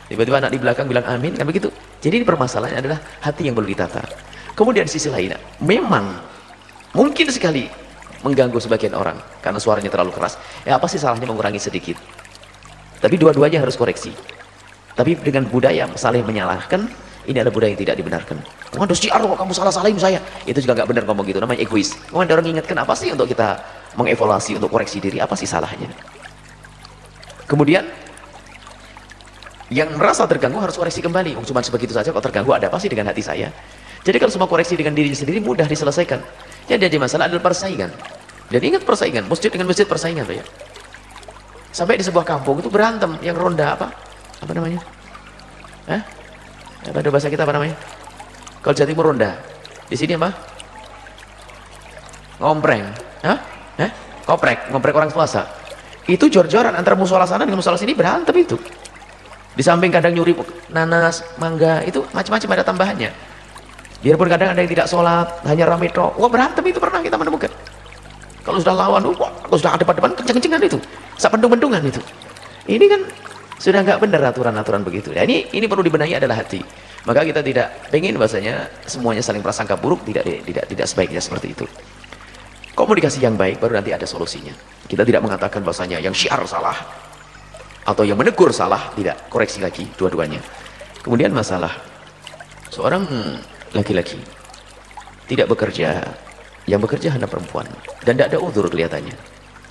Tiba-tiba anak di belakang bilang amin, kan begitu. Jadi permasalahannya adalah hati yang perlu ditata. Kemudian sisi lain, memang mungkin sekali mengganggu sebagian orang karena suaranya terlalu keras. Ya apa sih salahnya mengurangi sedikit? Tapi dua-duanya harus koreksi. Tapi dengan budaya saling menyalahkan, ini adalah budaya yang tidak dibenarkan. Waduh syiar kok kamu salah-salahin saya. Itu juga nggak benar ngomong gitu, namanya egois. Kemudian orang ingatkan apa sih untuk kita mengevaluasi, untuk koreksi diri, apa sih salahnya? Kemudian yang merasa terganggu harus koreksi kembali. Cuma sebegitu saja kok terganggu, ada apa sih dengan hati saya? Jadi kalau semua koreksi dengan dirinya sendiri mudah diselesaikan. Yang jadi masalah adalah persaingan. Dan ingat persaingan, masjid dengan masjid persaingan tuh ya. Sampai di sebuah kampung itu berantem, yang ronda apa? Apa namanya? Hah? Pada bahasa kita apa namanya? Kalau Jawa Timur ronda. Di sini apa? Ngompreng. Hah? Hah? Ngomprek orang puasa. Itu jor-joran antara musola sana dengan musola sini, berantem itu. Di samping kadang nyuri nanas, mangga, itu macam-macam ada tambahannya. Biarpun kadang ada yang tidak sholat, hanya rame tok. Wah berantem itu pernah kita menemukan. Kalau sudah lawan, wah, kalau sudah depan-depan kenceng-kencengan itu, sapendung-pendungan itu. Ini kan sudah nggak benar aturan-aturan begitu. Ya, ini perlu dibenahi adalah hati. Maka kita tidak pengen bahasanya semuanya saling prasangka buruk, tidak sebaiknya seperti itu. Komunikasi yang baik baru nanti ada solusinya. Kita tidak mengatakan bahasanya yang syiar salah atau yang menegur salah, tidak, koreksi lagi dua-duanya. Kemudian masalah seorang laki-laki tidak bekerja, yang bekerja hanya perempuan dan tidak ada uzur kelihatannya.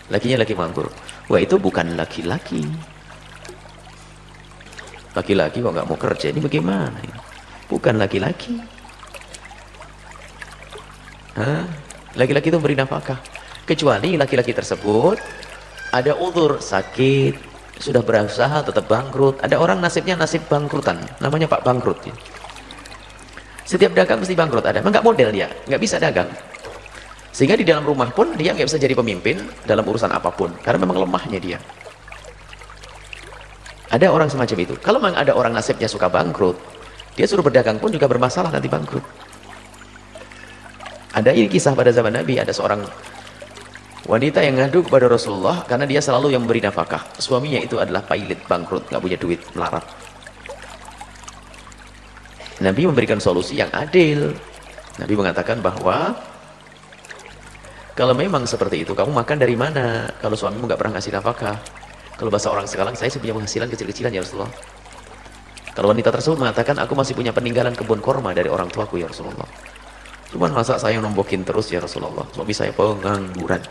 Lakinya laki nganggur. Wah itu bukan laki-laki. Laki-laki kok nggak mau kerja, ini bagaimana? Bukan laki-laki. Laki-laki itu beri nafkah. Kecuali laki-laki tersebut ada uzur, sakit, sudah berusaha tetap bangkrut. Ada orang nasibnya nasib bangkrutan, namanya Pak Bangkrut ya. Setiap dagang mesti bangkrut, ada nggak model dia, nggak bisa dagang, sehingga di dalam rumah pun dia nggak bisa jadi pemimpin dalam urusan apapun karena memang lemahnya dia. Ada orang semacam itu. Kalau memang ada orang nasibnya suka bangkrut, dia suruh berdagang pun juga bermasalah nanti bangkrut. Ada ini kisah pada zaman Nabi, ada seorang wanita yang ngadu kepada Rasulullah karena dia selalu yang memberi nafkah. Suaminya itu adalah pailit, bangkrut, nggak punya duit, melarat. Nabi memberikan solusi yang adil. Nabi mengatakan bahwa kalau memang seperti itu, kamu makan dari mana? Kalau suamimu nggak pernah ngasih nafkah. Kalau bahasa orang sekarang, saya punya penghasilan kecil-kecilan ya Rasulullah. Kalau wanita tersebut mengatakan, aku masih punya peninggalan kebun korma dari orang tuaku ya Rasulullah. Cuman masa saya nombokin terus ya Rasulullah, suami saya pengangguran.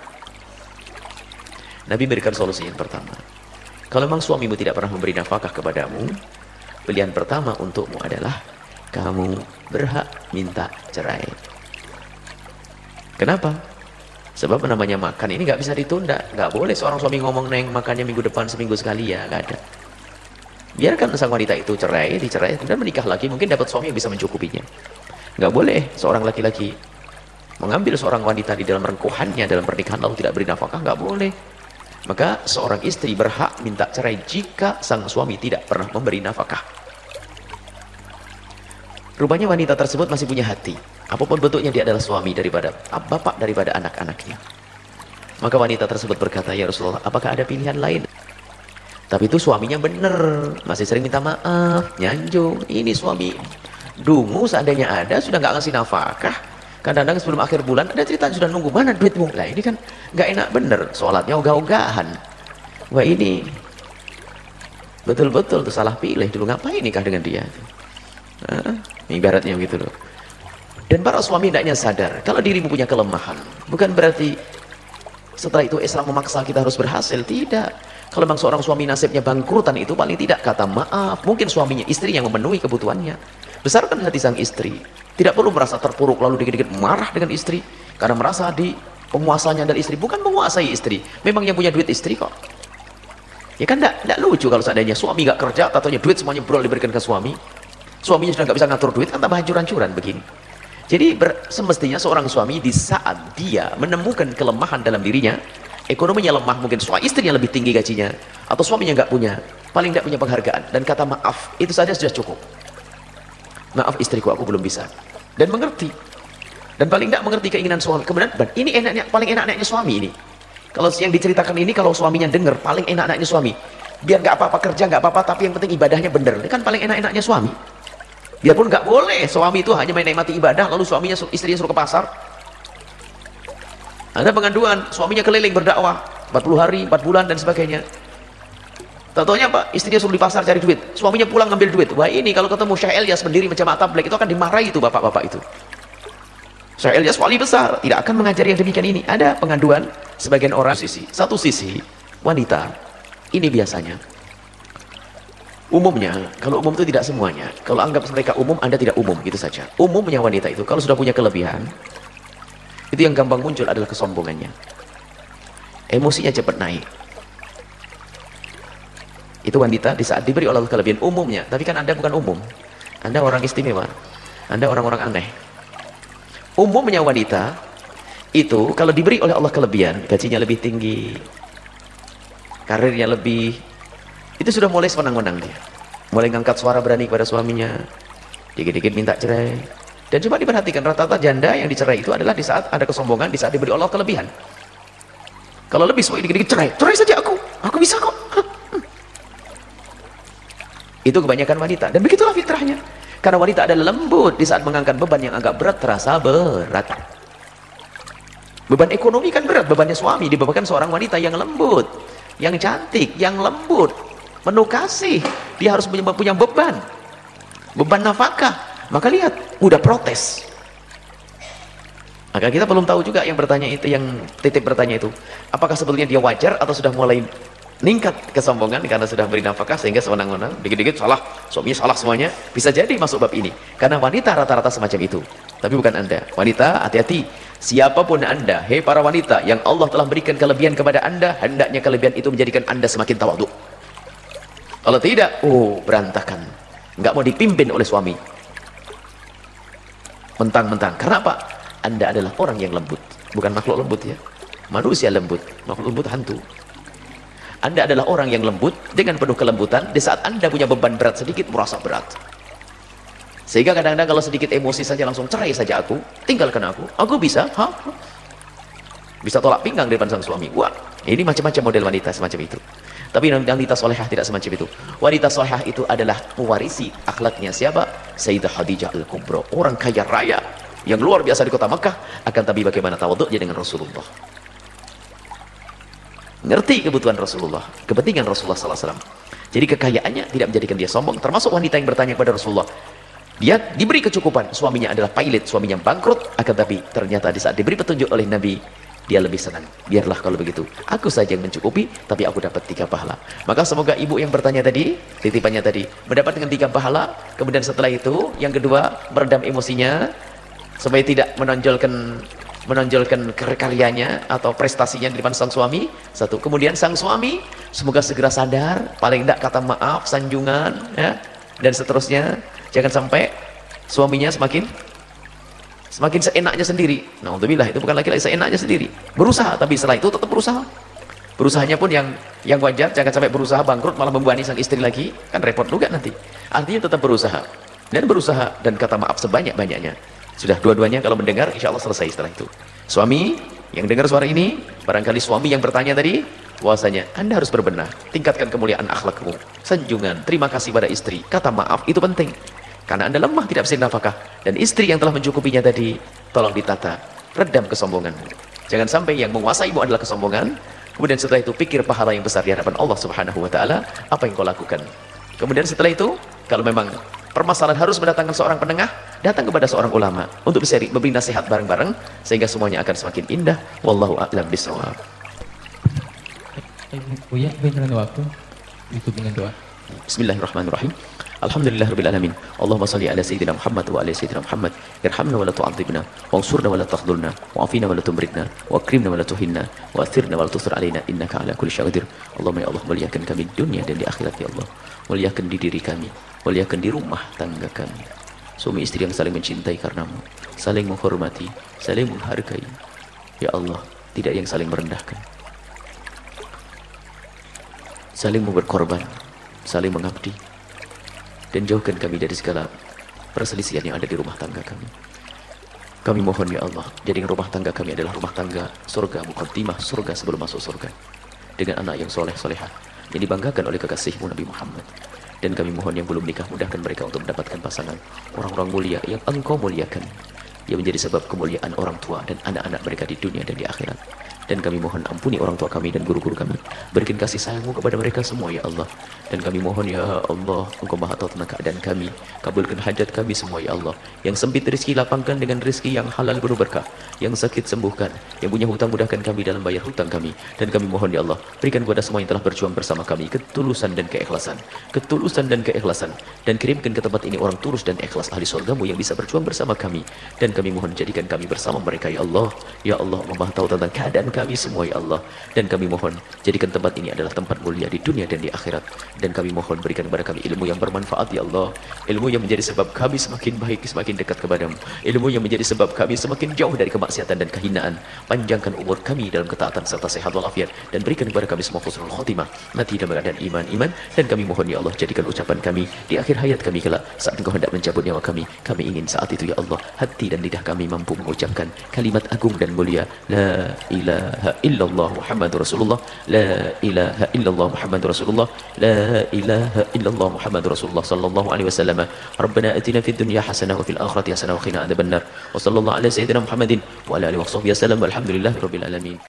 Nabi berikan solusi yang pertama. Kalau memang suamimu tidak pernah memberi nafkah kepadamu, pilihan pertama untukmu adalah kamu berhak minta cerai. Kenapa? Sebab namanya makan ini nggak bisa ditunda. Nggak boleh seorang suami ngomong, neng makannya minggu depan seminggu sekali, ya nggak ada. Biarkan sang wanita itu dicerai, kemudian menikah lagi, mungkin dapat suami yang bisa mencukupinya. Nggak boleh seorang laki-laki mengambil seorang wanita di dalam rengkuhannya dalam pernikahan lalu tidak beri nafkah, nggak boleh. Maka seorang istri berhak minta cerai jika sang suami tidak pernah memberi nafkah. Rupanya wanita tersebut masih punya hati. Apapun bentuknya dia adalah suami daripada bapak daripada anak-anaknya. Maka wanita tersebut berkata, ya Rasulullah, apakah ada pilihan lain? Tapi itu suaminya benar, masih sering minta maaf, nyanjung. Ini suami dungu, seandainya ada sudah nggak ngasih nafkah. Kadang-kadang sebelum akhir bulan ada cerita sudah nunggu, mana duitmu? Lah ini kan nggak enak bener, sholatnya ogah-ogahan. Wah ini betul-betul tuh salah pilih dulu, ngapain nikah dengan dia? Ibaratnya gitu loh. Dan para suami hendaknya sadar kalau dirimu punya kelemahan, bukan berarti setelah itu Islam memaksa kita harus berhasil, tidak. Kalau memang seorang suami nasibnya bangkrutan, itu paling tidak kata maaf, mungkin suaminya, istri yang memenuhi kebutuhannya. Besarkan hati sang istri, tidak perlu merasa terpuruk lalu dikit-dikit marah dengan istri karena merasa di penguasanya dari istri. Bukan menguasai istri, memang yang punya duit istri kok. Ya kan tidak lucu kalau seandainya suami gak kerja, tatanya duit semuanya brol diberikan ke suami, suaminya sudah gak bisa ngatur duit, kan tambah hancur-hancuran begini. Jadi semestinya seorang suami di saat dia menemukan kelemahan dalam dirinya, ekonominya lemah, mungkin istrinya lebih tinggi gajinya, atau suaminya nggak punya, paling tidak punya penghargaan, dan kata maaf, itu saja sudah cukup. Maaf istriku, aku belum bisa. Dan mengerti. Dan paling tidak mengerti keinginan suami. Kemudian, ini enaknya, paling enak-enaknya suami ini. Kalau yang diceritakan ini, kalau suaminya dengar, paling enak-enaknya suami. Biar nggak apa-apa kerja, nggak apa-apa, tapi yang penting ibadahnya benar. Ini kan paling enak-enaknya suami. Biarpun nggak boleh, suami itu hanya menikmati ibadah, lalu suaminya, istrinya suruh ke pasar. Ada pengaduan, suaminya keliling berdakwah 40 hari, 4 bulan dan sebagainya. Tentunya apa? Istrinya suruh di pasar cari duit, suaminya pulang ngambil duit. Wah ini kalau ketemu Syekh Ilyas berdiri menjamaah tabligh itu akan dimarahi itu bapak-bapak itu. Syekh Ilyas wali besar, tidak akan mengajari yang demikian ini. Ada pengaduan sebagian orang satu sisi wanita ini biasanya. Umumnya, kalau umum itu tidak semuanya. Kalau anggap mereka umum, Anda tidak umum, gitu saja. Umumnya wanita itu kalau sudah punya kelebihan, itu yang gampang muncul adalah kesombongannya. Emosinya cepat naik. Itu wanita di saat diberi oleh Allah kelebihan umumnya. Tapi kan Anda bukan umum. Anda orang istimewa. Anda orang-orang aneh. Umumnya wanita itu kalau diberi oleh Allah kelebihan, gajinya lebih tinggi, karirnya lebih, itu sudah mulai senang-menang dia. Mulai ngangkat suara berani kepada suaminya. Dikit-dikit minta cerai. Dan coba diperhatikan, rata-rata janda yang dicerai itu adalah di saat ada kesombongan, di saat diberi Allah kelebihan. Kalau lebih suami dikit-dikit cerai saja aku bisa kok. Itu kebanyakan wanita, dan begitulah fitrahnya. Karena wanita adalah lembut, di saat mengangkat beban yang agak berat terasa berat. Beban ekonomi kan berat, bebannya suami dibebankan seorang wanita yang lembut, yang cantik, yang lembut, penuh kasih. Dia harus punya beban nafkah. Maka lihat, mudah protes. Maka kita belum tahu juga yang bertanya itu, yang titip bertanya itu, apakah sebetulnya dia wajar atau sudah mulai meningkat kesombongan karena sudah beri nafkah sehingga sewenang-wenang, dikit-dikit salah, suaminya salah semuanya. Bisa jadi masuk bab ini. Karena wanita rata-rata semacam itu. Tapi bukan Anda. Wanita, hati-hati. Siapapun Anda, hei para wanita, yang Allah telah berikan kelebihan kepada Anda, hendaknya kelebihan itu menjadikan Anda semakin tawadhu. Kalau tidak, berantakan. Nggak mau dipimpin oleh suami. Mentang-mentang. Karena apa? Anda adalah orang yang lembut. Bukan makhluk lembut ya. Manusia lembut. Makhluk lembut hantu. Anda adalah orang yang lembut dengan penuh kelembutan. Di saat Anda punya beban berat sedikit, merasa berat. Sehingga kadang-kadang kalau sedikit emosi saja langsung cerai saja aku, tinggalkan aku bisa, bisa tolak pinggang di depan sang suami. Wah, ini macam-macam model wanita semacam itu. Tapi wanita solehah tidak semacam itu. Wanita solehah itu adalah mewarisi akhlaknya siapa? Sayyidah Khadijah Al-Kubra, orang kaya raya yang luar biasa di kota Makkah. Akan tapi bagaimana tawaduknya dengan Rasulullah. Ngerti kebutuhan Rasulullah, kepentingan Rasulullah SAW. Jadi kekayaannya tidak menjadikan dia sombong. Termasuk wanita yang bertanya kepada Rasulullah, dia diberi kecukupan, suaminya adalah pilot, suaminya bangkrut, akan tapi ternyata di saat diberi petunjuk oleh Nabi, dia lebih senang. Biarlah kalau begitu, aku saja yang mencukupi, tapi aku dapat 3 pahala. Maka semoga ibu yang bertanya tadi, titipannya tadi, mendapatkan 3 pahala. Kemudian setelah itu, yang kedua, meredam emosinya supaya tidak menonjolkan menonjolkan karyanya atau prestasinya di depan sang suami. Satu. Kemudian sang suami semoga segera sadar, paling tidak kata maaf, sanjungan, ya, dan seterusnya. Jangan sampai suaminya semakin seenaknya sendiri. Na'udzubillah, itu bukan laki-laki seenaknya sendiri. Berusaha, tapi setelah itu tetap berusaha. Berusahanya pun yang wajar, jangan sampai berusaha bangkrut malah membebani sang istri lagi, kan repot juga nanti. Artinya tetap berusaha dan kata maaf sebanyak-banyaknya. Sudah dua-duanya kalau mendengar, insya Allah selesai setelah itu. Suami yang dengar suara ini, barangkali suami yang bertanya tadi, bahwasanya Anda harus berbenah, tingkatkan kemuliaan akhlakmu, sanjungan, terima kasih pada istri, kata maaf itu penting. Karena Anda lemah tidak bisa nafkah, dan istri yang telah mencukupinya tadi, tolong ditata, redam kesombongan. Jangan sampai yang menguasaimu adalah kesombongan. Kemudian setelah itu pikir pahala yang besar di hadapan Allah Subhanahu wa taala, apa yang kau lakukan. Kemudian setelah itu, kalau memang permasalahan harus mendatangkan seorang penengah, datang kepada seorang ulama untuk bisa memberi nasihat bareng-bareng sehingga semuanya akan semakin indah. Wallahu a'lam bishawab. Buya, dengan waktu itu dengan doa. Bismillahirrahmanirrahim. Alhamdulillahirabbil alamin. Allahumma shalli ala sayyidina Muhammad wa ala sayyidina Muhammad. Irhamna wa la tu'adzibna, wansurna wa la takhdhulna, wa'afina wa la tumritna, wa akrimna wa la tuhinna, wa athirna wa la tusir alaina innaka ala kulli syai'in qadir. Allahumma ya Allah, muliakan kami di dunia dan di akhirat ya Allah. Muliakan di diri kami, muliakan di rumah tangga kami. Suami istri yang saling mencintai karenamu, saling menghormati, saling menghargai. Ya Allah, tidak yang saling merendahkan. Saling mau berkorban, saling mengabdi. Dan jauhkan kami dari segala perselisihan yang ada di rumah tangga kami. Kami mohon ya Allah, jadikan rumah tangga kami adalah rumah tangga surga, muqaddimah surga sebelum masuk surga. Dengan anak yang soleh solehah, yang dibanggakan oleh kekasihmu Nabi Muhammad. Dan kami mohon yang belum nikah, mudahkan mereka untuk mendapatkan pasangan orang-orang mulia yang engkau muliakan, yang menjadi sebab kemuliaan orang tua dan anak-anak mereka di dunia dan di akhirat. Dan kami mohon ampuni orang tua kami dan guru-guru kami, berikan kasih sayangmu kepada mereka semua ya Allah. Dan kami mohon ya Allah, engkau maha tahu tentang keadaan kami, kabulkan hajat kami semua ya Allah. Yang sempit rezeki lapangkan dengan rezeki yang halal penuh berkah, yang sakit sembuhkan, yang punya hutang mudahkan kami dalam bayar hutang kami. Dan kami mohon ya Allah, berikan kepada semua yang telah berjuang bersama kami ketulusan dan keikhlasan, dan kirimkan ke tempat ini orang tulus dan ikhlas ahli surgamu yang bisa berjuang bersama kami. Dan kami mohon jadikan kami bersama mereka ya Allah. Ya Allah, maha tahu tentang keadaan kami semua ya Allah. Dan kami mohon jadikan tempat ini adalah tempat mulia di dunia dan di akhirat. Dan kami mohon berikan kepada kami ilmu yang bermanfaat ya Allah, ilmu yang menjadi sebab kami semakin baik, semakin dekat kepadamu, ilmu yang menjadi sebab kami semakin jauh dari kemaksiatan dan kehinaan. Panjangkan umur kami dalam ketaatan serta sehat walafiat, dan berikan kepada kami semua husnul khotimah, mati dalam keadaan iman. Dan kami mohon ya Allah, jadikan ucapan kami di akhir hayat kami kelak saat engkau hendak mencabut nyawa kami. Kami ingin saat itu ya Allah, hati dan lidah kami mampu mengucapkan kalimat agung dan mulia, la ilaha illallah Muhammadur Rasulullah, la ilaha illallah Muhammadur Rasulullah, la ilaha illallah Muhammadur Rasulullah sallallahu alaihi wasallam. Rabbana atina fid dunya hasanah wa fil akhirati hasanah wa qina adzabannar. Wa sallallahu ala sayyidina Muhammadin wa ala alihi wa sahbihi wasallam. Walhamdulillahirabbil alamin.